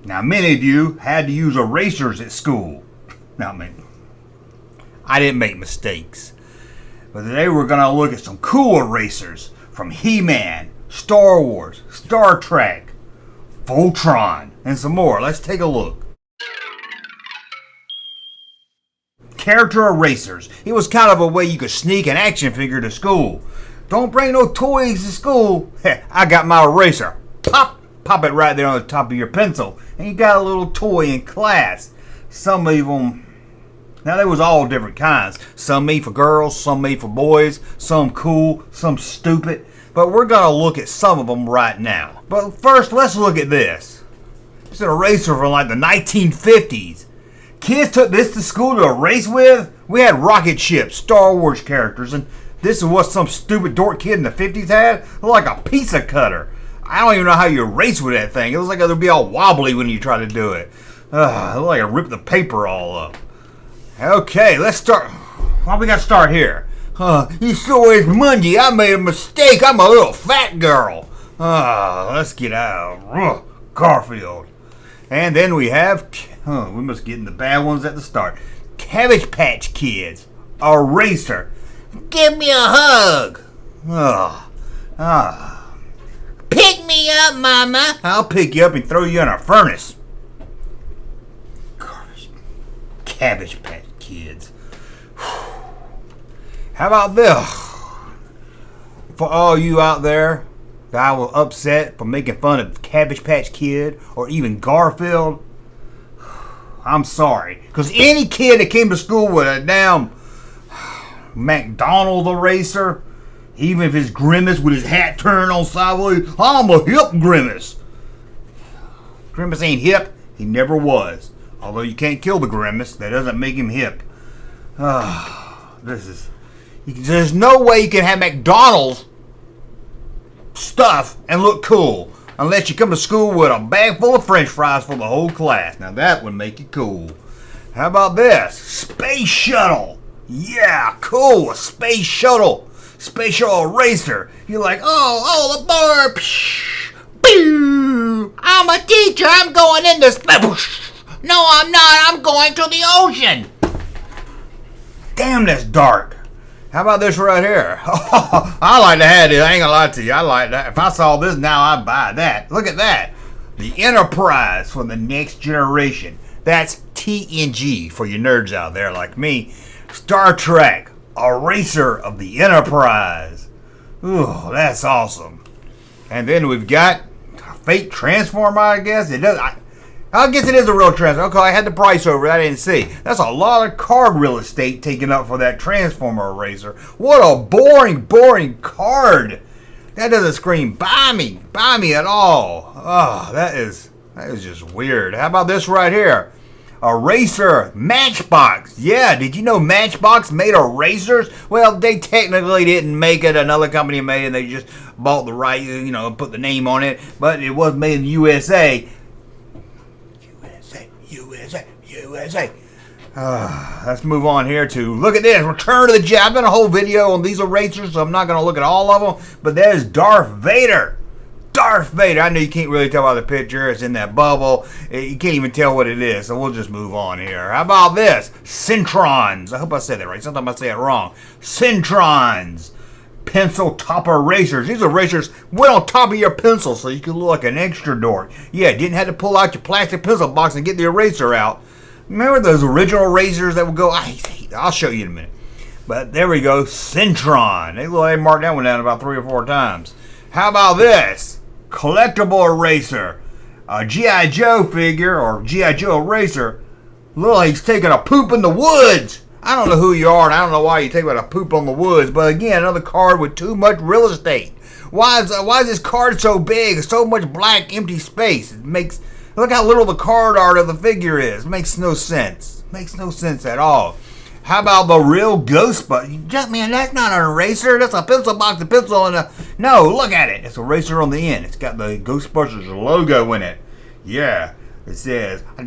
Now, many of you had to use erasers at school. Now, I didn't make mistakes. But today we're going to look at some cool erasers from He-Man, Star Wars, Star Trek, Voltron, and some more. Let's take a look. Character erasers. It was kind of a way you could sneak an action figure to school. Don't bring no toys to school. I got my eraser. Pop it right there on the top of your pencil, and you got a little toy in class. Some of them, now there was all different kinds. Some made for girls, some made for boys, some cool, some stupid. But we're gonna look at some of them right now. But first, let's look at this. It's an eraser from like the 1950s. Kids took this to school to erase with. We had rocket ships, Star Wars characters, and this is what some stupid dork kid in the 50s had? Like a pizza cutter. I don't even know how you erase with that thing. It looks like it'll be all wobbly when you try to do it. It looks like it ripped the paper all up. Okay, let's start. Well, we got to start here. You so is Mungie. I made a mistake. I'm a little fat girl. Let's get out. Garfield. And then we have, we must get in the bad ones at the start. Cabbage Patch Kids. Eraser. Give me a hug. Pick me up, Mama. I'll pick you up and throw you in a furnace. Cabbage Patch Kids. How about this? For all you out there that I was upset for making fun of Cabbage Patch Kid or even Garfield, I'm sorry. Because any kid that came to school with a damn McDonald's eraser, even if it's Grimace with his hat turned on sideways, I'm a hip Grimace. Grimace ain't hip. He never was. Although you can't kill the Grimace, that doesn't make him hip. There's no way you can have McDonald's stuff and look cool unless you come to school with a bag full of French fries for the whole class. Now that would make it cool. How about this? Space Shuttle. Yeah, cool. A space shuttle. Space shuttle eraser. You're like, the bar. Psh, pew. I'm a teacher. I'm going into space. No, I'm not. I'm going to the ocean. Damn, that's dark. How about this right here? I like to have this. I ain't gonna lie to you. I like that. If I saw this now, I'd buy that. Look at that. The Enterprise for the next generation. That's TNG for you nerds out there like me. Star Trek. Eraser of the Enterprise. Ooh, that's awesome. And then we've got a fake Transformer, I guess. It does. I guess it is a real Transformer. Okay, I had the price over it. I didn't see. That's a lot of card real estate taken up for that Transformer eraser. What a boring card. That doesn't scream buy me at all. That is just weird. How about this right here? Eraser Matchbox. Yeah, did you know Matchbox made erasers? Well, they technically didn't make it. Another company made it. They just bought the right, put the name on it. But it was made in the USA. USA. Let's move on here to, look at this, Return to the Jedi. I've done a whole video on these erasers, so I'm not going to look at all of them. But there's Darth Vader. Darth Vader. I know you can't really tell by the picture. It's in that bubble. You can't even tell what it is, so we'll just move on here. How about this? Centrons. I hope I said that right. Sometimes I say it wrong. Centrons. Pencil top erasers. These erasers went on top of your pencil so you could look like an extra dork. Yeah, didn't have to pull out your plastic pencil box and get the eraser out. Remember those original erasers that would go? I'll show you in a minute. But there we go. Centron. They marked that one down about 3 or 4 times. How about this? Collectible eraser. A G.I. Joe figure or G.I. Joe eraser. Look like he's taking a poop in the woods. I don't know who you are and I don't know why you take a poop on the woods. But again, another card with too much real estate. Why is this card so big? So much black empty space. Look how little the card art of the figure is. It makes no sense. Makes no sense at all. How about the real Ghostbuster? Man, that's not an eraser. That's a pencil box, a pencil, and a... No, look at it. It's an eraser on the end. It's got the Ghostbusters logo in it. Yeah. It says, there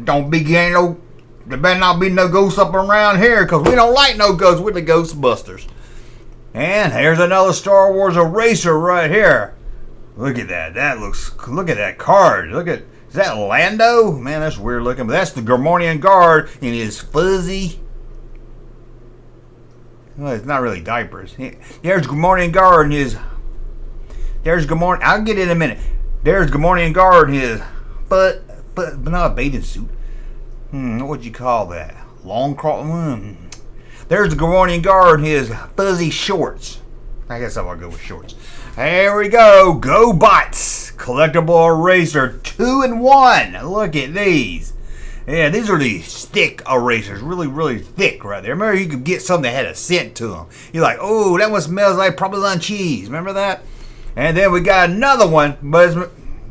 better not be no ghosts up around here because we don't like no ghosts with the Ghostbusters. And here's another Star Wars eraser right here. Look at that. Look at that card. Is that Lando? Man, that's weird looking. But that's the Gormonian guard in his fuzzy. Well, it's not really diapers. There's Gormonian guard in his. There's Gormonian. I'll get it in a minute. There's Gormonian guard in his. But not a bathing suit. What would you call that? Long crawl. There's the Gormonian guard in his fuzzy shorts. I guess I'll go with shorts. There we go. Go Bots. Collectible eraser 2-in-1. Look at these. Yeah, these are these thick erasers. Really, really thick right there. Remember, you could get some that had a scent to them. You're like, oh, that one smells like Parmesan cheese. Remember that? And then we got another one. But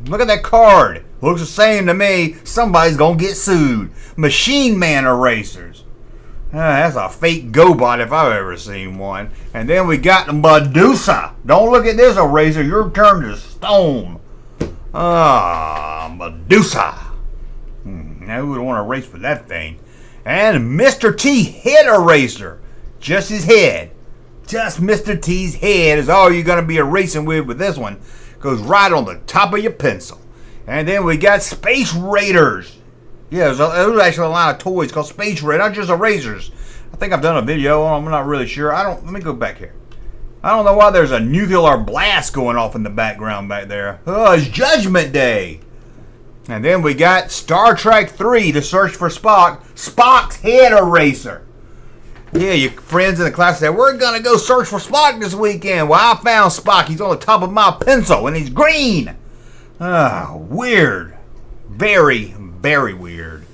look at that card. Looks the same to me. Somebody's going to get sued. Machine Man erasers. That's a fake GoBot if I've ever seen one. And then we got Medusa. Don't look at this eraser. You're turned to stone. Medusa. Now who would want to erase for that thing? And Mr. T head eraser. Just his head. Just Mr. T's head is all you're going to be erasing with this one. Goes right on the top of your pencil. And then we got Space Raiders. Yeah, there's actually a line of toys called Space Raiders, not just erasers. I think I've done a video on them. I'm not really sure. Let me go back here. I don't know why there's a nuclear blast going off in the background back there. Oh, it's Judgment Day. And then we got Star Trek 3, The Search for Spock. Spock's head eraser. Yeah, your friends in the class said, we're going to go search for Spock this weekend. Well, I found Spock. He's on the top of my pencil, and he's green. Weird. Very, very weird.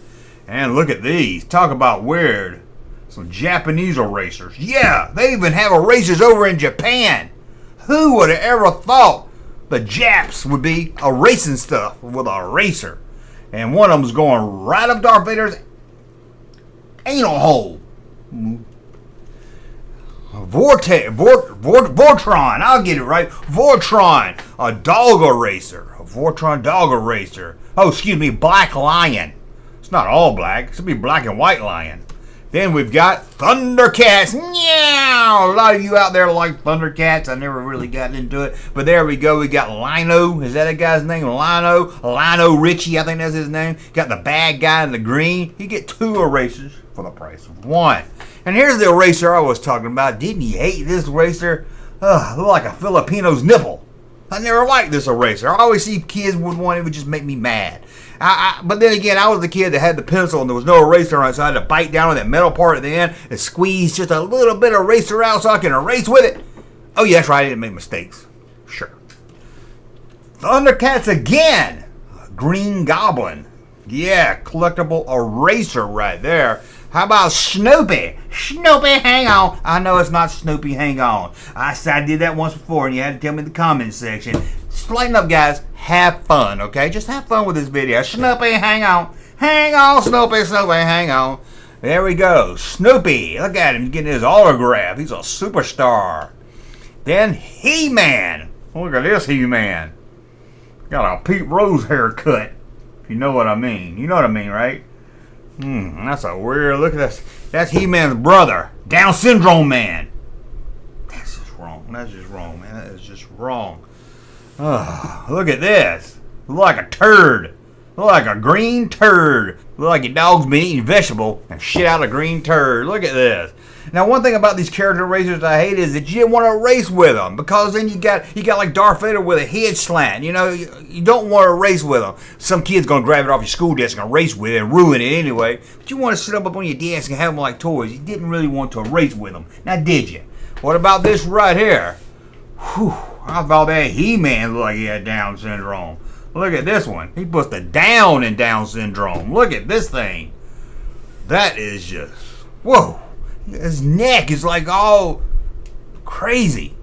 And look at these. Talk about weird. Some Japanese erasers. Yeah, they even have erasers over in Japan. Who would have ever thought the Japs would be erasing stuff with an eraser? And one of them's going right up Darth Vader's anal hole. Vortron, I'll get it right. Vortron, a dog eraser. A Vortron dog eraser. Oh, excuse me, Black Lion. It's not all black. It should be black and white lion. Then we've got Thundercats. Meow! A lot of you out there like Thundercats. I never really got into it. But there we go. We got Lino. Is that a guy's name? Lino Richie, I think that's his name. Got the bad guy in the green. You get 2 erasers for the price of 1. And here's the eraser I was talking about. Didn't you hate this eraser? Look like a Filipino's nipple. I never liked this eraser. I always see kids with one. It would just make me mad. But then again, I was the kid that had the pencil and there was no eraser on it, so I had to bite down on that metal part at the end and squeeze just a little bit of eraser out so I can erase with it. Oh, yeah, that's right. I didn't make mistakes. Sure. Thundercats again. Green Goblin. Yeah, collectible eraser right there. How about Snoopy? Snoopy, hang on. I know it's not Snoopy, hang on. I did that once before and you had to tell me in the comments section. Just lighten up, guys. Have fun, okay? Just have fun with this video. Snoopy, hang on. Hang on, Snoopy, Snoopy, hang on. There we go. Snoopy. Look at him. He's getting his autograph. He's a superstar. Then He-Man. Look at this He-Man. Got a Pete Rose haircut. If you know what I mean. You know what I mean, right? That's a weird look at this. That's He-Man's brother. Down syndrome man. That's just wrong. That's just wrong, man. That is just wrong. Look at this. Look like a turd. Look like a green turd. Look like your dog's been eating vegetable and shit out a green turd. Look at this. Now, one thing about these character erasers I hate is that you didn't want to erase with them, because then you got like Darth Vader with a head slant. You know, you don't want to erase with them. Some kid's gonna grab it off your school desk and erase with it and ruin it anyway. But you want to sit up on your desk and have them like toys. You didn't really want to erase with them. Now, did you? What about this right here? Whew, I thought that He-Man looked like he had Down syndrome. Look at this one. He puts the down in Down syndrome. Look at this thing. That is just, whoa. His neck is like all crazy.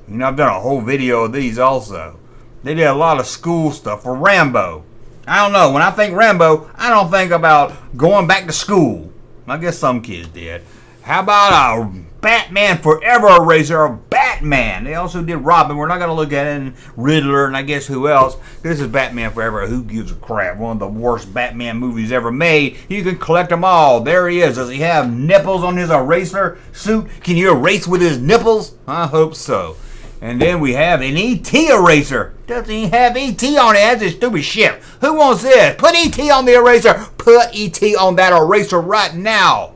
You know, I've done a whole video of these also. They did a lot of school stuff for Rambo. I don't know. When I think Rambo, I don't think about going back to school. I guess some kids did. How about a Batman Forever eraser of Batman? They also did Robin. We're not going to look at it. And Riddler and I guess who else. This is Batman Forever. Who gives a crap? One of the worst Batman movies ever made. You can collect them all. There he is. Does he have nipples on his eraser suit? Can you erase with his nipples? I hope so. And then we have an E.T. eraser. Doesn't even have E.T. on it. That's a stupid shit. Who wants this? Put E.T. on the eraser. Put E.T. on that eraser right now.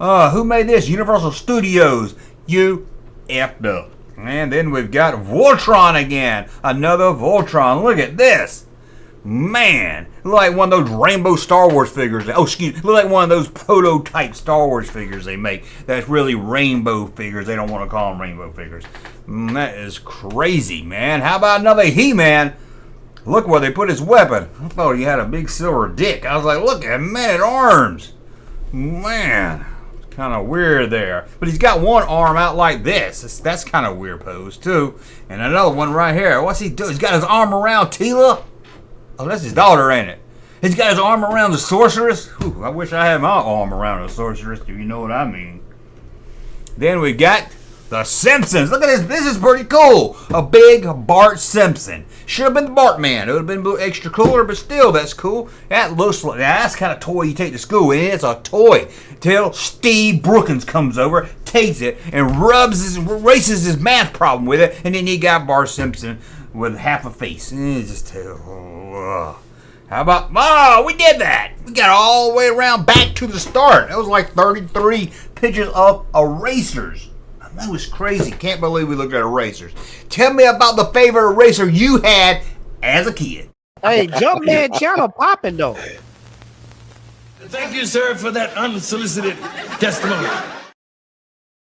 Who made this? Universal Studios. You effed up. And then we've got Voltron again. Another Voltron. Look at this. Man, look like one of those rainbow Star Wars figures. Oh, excuse me. Look like one of those prototype Star Wars figures they make. That's really rainbow figures. They don't want to call them rainbow figures. That is crazy, man. How about another He-Man? Look where they put his weapon. I thought he had a big silver dick. I was like, look at man-at-arms. Man, kind of weird there. But he's got one arm out like this. That's kind of weird pose, too. And another one right here. What's he doing? He's got his arm around Tila. Oh, that's his daughter, ain't it? He's got his arm around the sorceress. Whew, I wish I had my arm around a sorceress, if you know what I mean. Then we got the Simpsons. Look at this. This is pretty cool. A big Bart Simpson. Should have been the Bartman. It would have been a little extra cooler, but still, that's cool. That looks like that's the kind of toy you take to school, and it's a toy. Till Steve Brookins comes over, takes it, and erases his math problem with it, and then you got Bart Simpson with half a face. It's just how about, we did that. We got all the way around back to the start. That was like 33 pictures of erasers. That was crazy. Can't believe we looked at erasers. Tell me about the favorite eraser you had as a kid. Hey, Junkman channel popping though. Thank you, sir, for that unsolicited testimony.